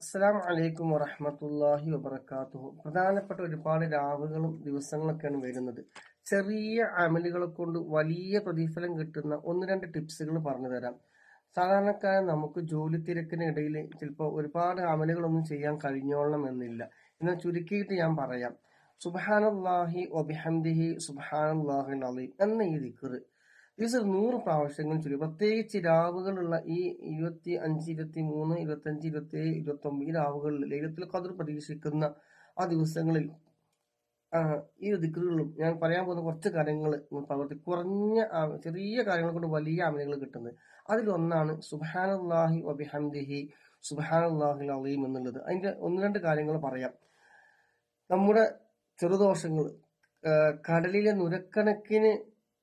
അസ്സലാമു അലൈക്കും വറഹ്മത്തുള്ളാഹി വബറകാതുഹു. പ്രധാനപ്പെട്ട ഒരുപാട് രാവുകളും ദിവസങ്ങളൊക്കെയാണ് വരുന്നത്. ചെറിയ അമലുകളെ കൊണ്ട് വലിയ പ്രതിഫലം കിട്ടുന്ന ഒന്ന് രണ്ട് ടിപ്സുകൾ പറഞ്ഞു തരാം. സാധാരണക്കാരൻ നമുക്ക് ജോലി തിരക്കിനിടയിൽ ചിലപ്പോൾ ഒരുപാട് അമലുകളൊന്നും ചെയ്യാൻ കഴിഞ്ഞോളണം എന്നില്ല. എന്നാൽ ചുരുക്കിയിട്ട് ഞാൻ പറയാം. സുബ്ഹാനല്ലാഹി വബിഹംദിഹി സുബ്ഹാനല്ലാഹിൽ അലീം എന്ന ഈ ദിക്റ് ദിവസം 100 പ്രാവശ്യങ്ങൾ ചൊല്ലുക. പ്രത്യേകിച്ച് രാവുകളുള്ള ഈ 25, 23, 25, 27, 29 ഈ രാവുകളിൽ ലൈലത്തുൽ ഖദ്ർ പ്രതീക്ഷിക്കുന്ന ആ ദിവസങ്ങളിൽ ഈ ദിക്റുകളും ഞാൻ പറയാൻ പോകുന്ന കുറച്ച് കാര്യങ്ങൾ കുറഞ്ഞ ചെറിയ കാര്യങ്ങൾ കൊണ്ട് വലിയ അമലുകൾ കിട്ടുന്നത്. അതിലൊന്നാണ് സുബ്ഹാനല്ലാഹി വബിഹംദിഹി സുബ്ഹാനല്ലാഹിൽ അലീം എന്നുള്ളത്. അതിന്റെ ഒന്ന് രണ്ട് കാര്യങ്ങൾ പറയാം. നമ്മുടെ ചെറുദോഷങ്ങൾ, കടലിലെ നുരക്കണക്കിന്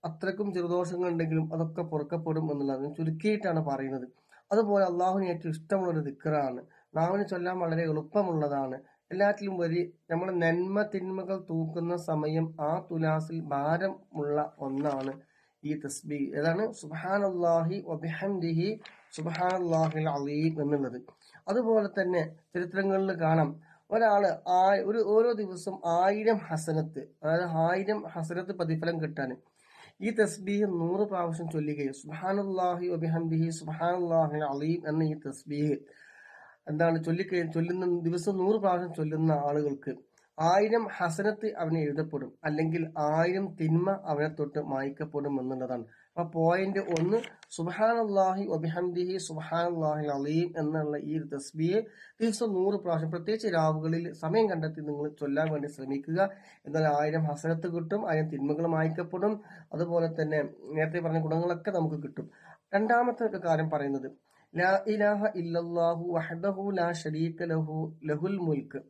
അത്രക്കും ചെറുദോഷങ്ങൾ ഉണ്ടെങ്കിലും അതൊക്കെ പൊറുക്കപ്പെടും എന്നുള്ളത് ചുരുക്കിയിട്ടാണ് പറയുന്നത്. അതുപോലെ അള്ളാഹുവിന് ഏറ്റവും ഇഷ്ടമുള്ള ഒരു ദിക്റാണ്. നാവിന് ചൊല്ലാൻ വളരെ എളുപ്പമുള്ളതാണ്. എല്ലാറ്റിലും നമ്മുടെ നന്മ തിന്മകൾ തൂക്കുന്ന സമയം ആ തുലാസിൽ ഭാരമുള്ള ഒന്നാണ് ഈ തസ്ബീഹ്. ഏതാണ്? സുബ്ഹാനല്ലാഹി വബിഹംദിഹി സുബ്ഹാനല്ലാഹിൽ അലീം എന്നുള്ളത്. അതുപോലെ തന്നെ ചരിത്രങ്ങളിൽ കാണാം, ഒരാള് ഓരോ ദിവസം 1000 ഹസനത്ത്, അതായത് 1000 ഹസനത്ത് പ്രതിഫലം കിട്ടാൻ ഈ തസ്ബീഹ് 100 പ്രാവശ്യം ചൊല്ലുകയും സുബ്ഹാനല്ലാഹി വബിഹംദിഹി സുബ്ഹാനല്ലാഹിൽ അലീം എന്ന ഈ തസ്ബീഹ് ചൊല്ലുന്ന ദിവസം 100 പ്രാവശ്യം ചൊല്ലുന്ന ആളുകൾക്ക് 1000 ഹസനത്ത് അവനെ എഴുതപ്പെടും, അല്ലെങ്കിൽ 1000 തിന്മ അവനെ തൊട്ട് മായ്ക്കപ്പെടും എന്നുള്ളതാണ്. അപ്പൊ പോയിന്റ് ഒന്ന്, സുബ്ഹാനല്ലാഹി വബിഹംദിഹി സുബ്ഹാനല്ലാഹിൽ അലീം എന്നുള്ള ഈ തസ്ബീഹ് ദിവസം 100 പ്രാവശ്യം, പ്രത്യേകിച്ച് രാവുകളിൽ സമയം കണ്ടെത്തി നിങ്ങൾ ചൊല്ലാൻ വേണ്ടി ശ്രമിക്കുക. എന്നാൽ 1000 ഹസനത്ത് കിട്ടും, 1000 തിന്മകൾ മായ്ക്കപ്പെടും. അതുപോലെ തന്നെ നേരത്തെ പറഞ്ഞ ഗുണങ്ങളൊക്കെ നമുക്ക് കിട്ടും. രണ്ടാമത്തെ ഒരു കാര്യം പറയുന്നത്, ലാ ഇലാഹ ഇല്ലല്ലാഹു വഹ്ദഹു ലാ ശരീക ലഹു ലഹുൽ മുൽക്ക്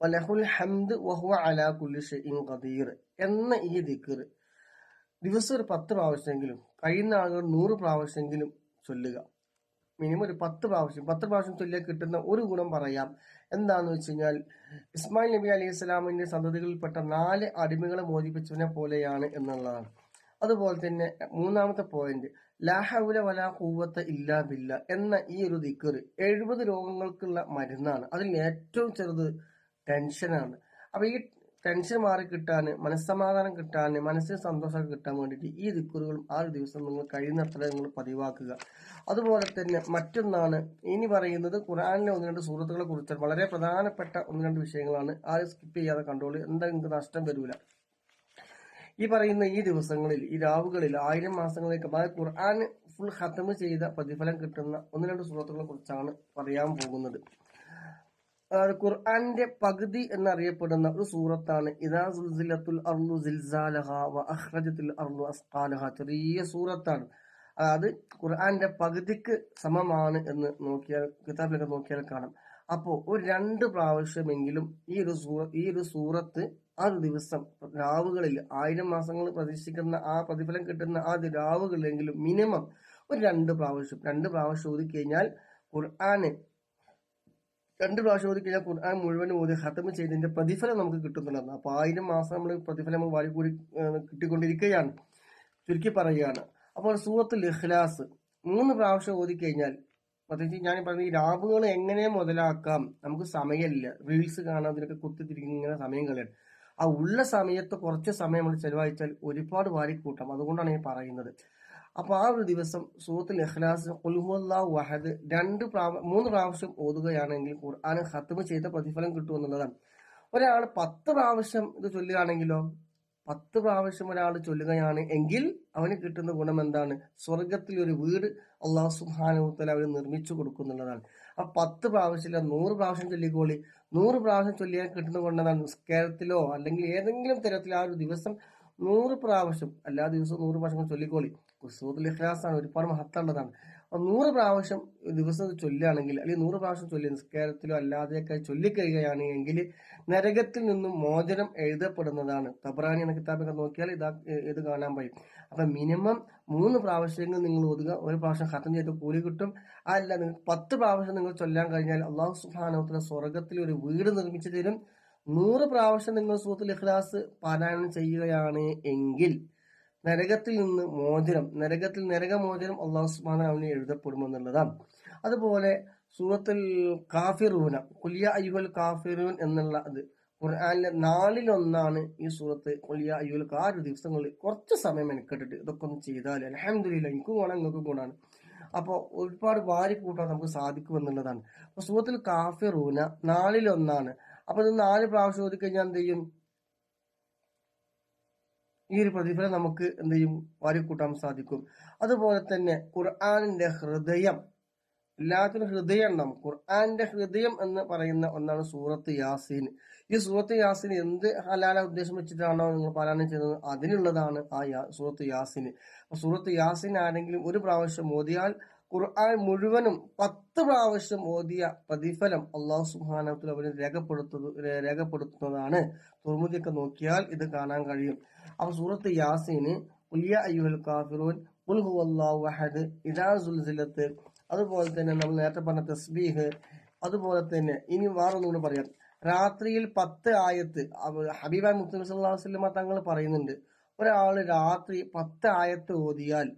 വലഹുൽ ഹംദ് വഹുവ അലാ കുല്ലി ഷൈഇൻ ഖദീർ എന്ന ഈ ദിക്ർ ദിവസം ഒരു 10 പ്രാവശ്യമെങ്കിലും, കഴിയുന്ന ആളുകൾ 100 പ്രാവശ്യമെങ്കിലും ചൊല്ലുക. മിനിമം ഒരു 10 പ്രാവശ്യം ചൊല്ലിയാൽ കിട്ടുന്ന ഒരു ഗുണം പറയാം. എന്താന്ന് വെച്ച് കഴിഞ്ഞാൽ, ഇസ്മായിൽ നബി അലൈഹി സ്വലാമിന്റെ സന്തതികളിൽപ്പെട്ട 4 അടിമകളെ മോചിപ്പിച്ചവനെ പോലെയാണ് എന്നുള്ളതാണ്. അതുപോലെ തന്നെ മൂന്നാമത്തെ പോയിന്റ്, ലാ ഹൗല വലാ ഖുവത ഇല്ലാ ബില്ലാ എന്ന ഈ ഒരു ദിക്ർ 70 രോഗങ്ങൾക്കുള്ള മരുന്നാണ്. അതിൽ ഏറ്റവും ചെറുത് ടെൻഷനാണ്. അപ്പൊ ഈ ടെൻഷൻ മാറി കിട്ടാൻ, മനസ്സമാധാനം കിട്ടാൻ, മനസ്സിന് സന്തോഷം കിട്ടാൻ വേണ്ടിയിട്ട് ഈ ദിക്റുകളും ആ ഒരു ദിവസം നിങ്ങൾ കഴിയുന്നത്ര നിങ്ങൾ പതിവാക്കുക. അതുപോലെ തന്നെ മറ്റൊന്നാണ് ഇനി പറയുന്നത്, ഖുർആനിലെ ഒന്ന് രണ്ട് സൂറത്തുകളെ കുറിച്ച് വളരെ പ്രധാനപ്പെട്ട ഒന്ന് രണ്ട് വിഷയങ്ങളാണ്. ആരും സ്കിപ്പ് ചെയ്യാതെ കണ്ടോളൂ, എന്താ നിങ്ങൾക്ക് നഷ്ടം വരൂല. ഈ പറയുന്ന ഈ ദിവസങ്ങളിൽ, ഈ രാവുകളിൽ 1000 മാസങ്ങളിലേക്ക്, അതായത് ഖുർആൻ ഫുൾ ഖതമ് ചെയ്ത പ്രതിഫലം കിട്ടുന്ന ഒന്ന് രണ്ട് സൂറത്തുകളെ കുറിച്ചാണ് പറയാൻ പോകുന്നത്. ഖുർആന്റെ പകുതി എന്നറിയപ്പെടുന്ന ഒരു സൂറത്താണ് ഇദാ സുൽസിലത്തുൽ അർളു സിൽസാലഹാ വ അഖ്റജത്തുൽ അർളു അസ്ഖാലഹാ. ചെറിയ സൂറത്താണ്. അതായത് ഖുർആന്റെ പകുതിക്ക് സമമാണ് എന്ന് കിതാബിലൊക്കെ നോക്കിയാൽ കാണാം. അപ്പോ ഒരു 2 പ്രാവശ്യമെങ്കിലും ഈ ഒരു സൂറത്ത് ആ ഒരു ദിവസം രാവുകളിൽ, 1000 മാസങ്ങൾ പ്രതീക്ഷിക്കുന്ന ആ പ്രതിഫലം കിട്ടുന്ന ആ രാവുകളിലെങ്കിലും മിനിമം ഒരു 2 പ്രാവശ്യം ഓതി കഴിഞ്ഞാൽ ഖുർആൻ മുഴുവനും ഓതി ഖതമ് ചെയ്തതിന്റെ പ്രതിഫലം നമുക്ക് കിട്ടുന്നുള്ളതാണ്. അപ്പൊ 1000 മാസം നമ്മൾ പ്രതിഫലം വാരി കൂടി കിട്ടിക്കൊണ്ടിരിക്കുകയാണ്. ചുരുക്കി പറയുകയാണ്. അപ്പോൾ സൂറത്തുൽ ഇഖ്ലാസ് 3 പ്രാവശ്യം ഓതി കഴിഞ്ഞാൽ, പ്രത്യേകിച്ച് ഞാൻ പറഞ്ഞ ഈ രാവുകൾ എങ്ങനെ മുതലാക്കാം, നമുക്ക് സമയമില്ല, റീൽസ് കാണാൻ അതിനൊക്കെ കുത്തിത്തിരിക്കുന്ന സമയം കളയാണ്. ആ ഉള്ള സമയത്ത് കുറച്ച് സമയം നമ്മൾ ചെലവഴിച്ചാൽ ഒരുപാട് വാരിക്കൂട്ടാം. അതുകൊണ്ടാണ് ഞാൻ പറയുന്നത്. അപ്പൊ ആ ഒരു ദിവസം സൂറത്തുൽ ഇഖ്ലാസ് ഖുൽ ഹുവല്ലാഹു അഹദ് 3 പ്രാവശ്യം ഓതുകയാണെങ്കിൽ ഖുർആൻ ഖത്മ് ചെയ്ത പ്രതിഫലം കിട്ടും എന്നുള്ളതാണ്. ഒരാൾ 10 പ്രാവശ്യം ഇത് ചൊല്ലുകയാണെങ്കിലോ, 10 പ്രാവശ്യം ഒരാൾ ചൊല്ലുകയാണ് എങ്കിൽ അവന് കിട്ടുന്ന ഗുണം എന്താണ്? സ്വർഗത്തിൽ ഒരു വീട് അള്ളാഹു സുബ്ഹാനഹു വ തആല അവന് നിർമ്മിച്ചു കൊടുക്കുന്നുള്ളതാണ്. ആ 10 പ്രാവശ്യം 100 പ്രാവശ്യം ചൊല്ലിക്കോളി. 100 പ്രാവശ്യം ചൊല്ലിയാൽ കിട്ടുന്ന കൊണ്ടതാണ്, നിസ്കാരത്തിലോ അല്ലെങ്കിൽ ഏതെങ്കിലും തരത്തിൽ ആ ഒരു ദിവസം 100 പ്രാവശ്യം, എല്ലാ ദിവസവും 100 പ്രാവശ്യം ചൊല്ലിക്കോളി. സൂറത്തുൽ ഇഖ്ലാസ് ആണ്, ഒരുപാട് മഹത്തുള്ളതാണ്. 100 പ്രാവശ്യം ദിവസം ചൊല്ലുകയാണെങ്കിൽ, അല്ലെങ്കിൽ 100 പ്രാവശ്യം ചൊല്ലി നിസ്കാരത്തിലോ അല്ലാതെയൊക്കെ ചൊല്ലിക്കഴിയുകയാണ് എങ്കിൽ നരകത്തിൽ നിന്നും മോചനം എഴുതപ്പെടുന്നതാണ്. തബ്രാനി എന്ന കിതാബൊക്കെ നോക്കിയാൽ ഇത് കാണാൻ കഴിയും. അപ്പൊ മിനിമം 3 പ്രാവശ്യങ്ങൾ നിങ്ങൾ ഓതുക, ഒരു പ്രാവശ്യം ഖതം ചെയ്ത് കൂലി കിട്ടും. അല്ല, നിങ്ങൾ 10 പ്രാവശ്യം നിങ്ങൾ ചൊല്ലാൻ കഴിഞ്ഞാൽ അള്ളാഹു സുബ്ഹാനഹു വ തആല സ്വർഗത്തിൽ ഒരു വീട് നിർമ്മിച്ചു തരും. 100 പ്രാവശ്യം നിങ്ങൾ സൂറത്തുൽ ഇഖ്ലാസ് പാരായണം ചെയ്യുകയാണ് എങ്കിൽ നരകത്തിൽ നിന്ന് മോചനം, നരകമോചനം അള്ളാഹു സുബ്ഹാനഹു അവന് എഴുതപ്പെടുമെന്നുള്ളതാണ്. അതുപോലെ സൂറത്തുൽ കാഫിറൂന, കുലിയ അയ്യുൽ കാഫിറൂൻ എന്നുള്ള അത് ഖുർആനിലെ 4-1 ഈ സൂറത്ത് കുലിയ അയ്യുൽ. ആ ഒരു ദിവസങ്ങളിൽ കുറച്ച് സമയം മെനക്കെട്ടിട്ട് ഇതൊക്കെ ഒന്ന് ചെയ്താൽ അൽഹംദുലില്ലാഹ് എനിക്കും ഗുണം നിങ്ങൾക്കും ഗുണമാണ്. അപ്പോൾ ഒരുപാട് വാരി കൂട്ടാൻ നമുക്ക് സാധിക്കും എന്നുള്ളതാണ്. അപ്പൊ സൂറത്തുൽ കാഫിറൂന 4-1. അപ്പൊ ഇത് 4 പ്രാവശ്യം ഓതി കഴിഞ്ഞാൽ എന്ത് ചെയ്യും? ഈ ഒരു പ്രതിഫലം നമുക്ക് എന്ത് ചെയ്യും? വാരി കൂട്ടാൻ സാധിക്കും. അതുപോലെ തന്നെ ഖുർആനിന്റെ ഹൃദയം, എല്ലാത്തിനും ഹൃദയം ഉണ്ടാവും. ഖുർആന്റെ ഹൃദയം എന്ന് പറയുന്ന ഒന്നാണ് സൂറത്ത് യാസീൻ. ഈ സൂറത്ത് യാസീൻ എന്ത് ഹലാല ഉദ്ദേശം വെച്ചിട്ടാണോ നിങ്ങൾ പാരായണം ചെയ്യുന്നത് അതിനുള്ളതാണ് സൂറത്ത് യാസീൻ. അപ്പൊ സൂറത്ത് യാസീൻ ആരെങ്കിലും ഒരു പ്രാവശ്യം ഓതിയാൽ ഖുർആൻ മുഴുവനും 10 പ്രാവശ്യം ഓതിയ പ്രതിഫലം അള്ളാഹു സുബ്ഹാനഹു വ തആല അവന് രേഖപ്പെടുത്തുന്നതാണ്. തുർമുദിയൊക്കെ നോക്കിയാൽ ഇത് കാണാൻ കഴിയും. അപ്പൊ സൂറത്ത് യാസീന്, ഖുൽ യാ അയ്യുഹൽ കാഫിറൂൻ, ഖുൽ ഹുവല്ലാഹു അഹദ്, ഇദാ സുൽസിലത്ത്, അതുപോലെ തന്നെ നമ്മൾ നേരത്തെ പറഞ്ഞ തസ്ബീഹ്, അതുപോലെ തന്നെ ഇനി വേറൊന്നുകൂടെ പറയാം. രാത്രിയിൽ 10 ആയത്ത് ഹബീബായ മുത്തനബി സല്ലല്ലാഹു അലൈഹി വസല്ലം തങ്ങൾ പറയുന്നുണ്ട്, ഒരാള് രാത്രി 10 ആയത്ത് ഓതിയാൽ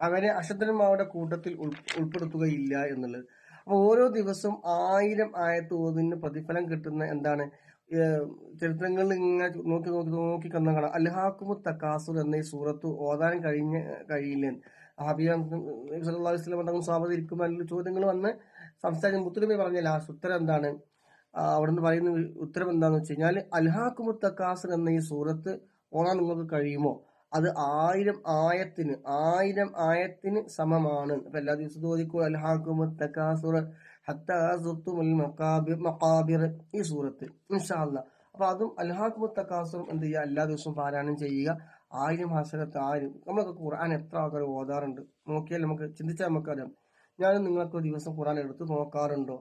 അവനെ അശുദ്ധന്മാരുടെ കൂട്ടത്തിൽ ഉൾപ്പെടുത്തുകയില്ല എന്നുള്ളത്. അപ്പൊ ഓരോ ദിവസവും 1000 ആയത്ത് ഓതിന് പ്രതിഫലം കിട്ടുന്ന എന്താണ് ചരിത്രങ്ങളിൽ ഇങ്ങനെ നോക്കി കന്ന കാണാം. അൽഹാക്കുമു തകാസുർ എന്ന ഈ സൂറത്ത് ഓതാൻ കഴിയില്ല. ഹബീബ് സല്ലല്ലാഹു അലൈഹി വസല്ലം തങ്ങൾ സ്വാഭാവികം ഇരിക്കുമ്പോൾ അതിൽ ചോദ്യങ്ങൾ വന്ന് സംസാരിക്കുന്ന മുത്തുനബി പറഞ്ഞ ലാസ്റ്റ് ഉത്തരം എന്താണ്? അവിടുന്ന് പറയുന്ന ഉത്തരം എന്താന്ന് വെച്ച് കഴിഞ്ഞാൽ, അൽഹാക്കുമു തകാസുർ എന്ന ഈ സൂറത്ത് ഓതാൻ നിങ്ങൾക്ക് കഴിയുമോ? അത് 1000 ആയത്തിന് സമമാണ്. അപ്പൊ എല്ലാ ദിവസവും ഓതിക്കോ അൽഹാക്കുമു തകാസുർ ഹത്താ സുർത്തുമുൽ മഖാബിർ ഈ സൂറത്ത് ഇൻഷാ അല്ലാഹ്. അപ്പൊ അതും അൽഹാക്കുമു തകാസുർ എന്ത് ചെയ്യുക? എല്ലാ ദിവസവും പാരായണം ചെയ്യുക. 1000 ഹസനത്ത് 1000. നമ്മളൊക്കെ ഖുർആൻ എത്ര ആൾക്കാർ ഓതാറുണ്ട് നോക്കിയാൽ നമുക്ക് ചിന്തിച്ചാൽ നമുക്കറിയാം. ഞാനും നിങ്ങളൊക്കെ ദിവസം ഖുർആൻ എടുത്ത് നോക്കാറുണ്ടോ?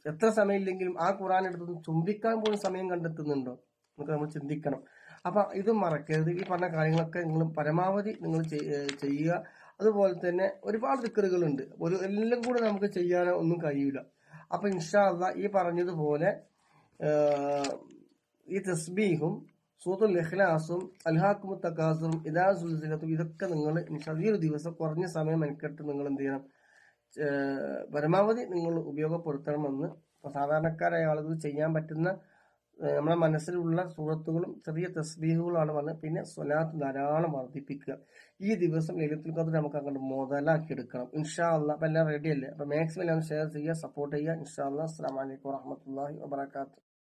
എത്ര സമയമില്ലെങ്കിലും ആ ഖുർആൻ എടുത്ത് ചുംബിക്കാൻ പോലും സമയം കണ്ടെത്തുന്നുണ്ടോ? നമ്മൾ ചിന്തിക്കണം. അപ്പൊ ഇത് മറക്കരുത്. ഈ പറഞ്ഞ കാര്യങ്ങളൊക്കെ നിങ്ങൾ പരമാവധി നിങ്ങൾ ചെയ്യുക. അതുപോലെ തന്നെ ഒരുപാട് ദിക്റുകളുണ്ട്. എല്ലാം കൂടെ നമുക്ക് ചെയ്യാനോ ഒന്നും കഴിയില്ല. അപ്പൊ ഇൻഷാ അല്ലാഹ് ഈ പറഞ്ഞതുപോലെ ഈ തസ്ബീഹും സൂറത്തുൽ ഇഖ്ലാസും അൽഹാക്കുമു തകാസുറും ഇദാ സുൽസിലത്തും ഇതൊക്കെ നിങ്ങൾ ഇൻഷാ അല്ലാഹ് ഈ ഒരു ദിവസം കുറഞ്ഞ സമയം മെനക്കെട്ട് നിങ്ങൾ എന്ത് ചെയ്യണം? പരമാവധി നിങ്ങൾ ഉപയോഗപ്പെടുത്തണമെന്ന് സാധാരണക്കാരായ ആളുകൾ ചെയ്യാൻ പറ്റുന്ന നമ്മുടെ മനസ്സിലുള്ള സൂറത്തുകളും ചെറിയ തസ്ബീഹുകളാണ് പറഞ്ഞത്. പിന്നെ സ്വലാത്ത് ധാരാളം വർദ്ധിപ്പിക്കുക. ഈ ദിവസം ലൈലത്തുൽ ഖദ്ർ നമുക്ക് അങ്ങോട്ട് മുതലാക്കി എടുക്കണം ഇൻഷാ അല്ലാഹ്. അപ്പൊ എല്ലാം റെഡി അല്ലേ? അപ്പൊ മാക്സിമം എല്ലാം ഷെയർ ചെയ്യുക, സപ്പോർട്ട് ചെയ്യുക. ഇൻഷാ അല്ലാഹ്. അസ്സലാമു അലൈക്കും വറഹ്മത്തുള്ളാഹി വബറകാതുഹു.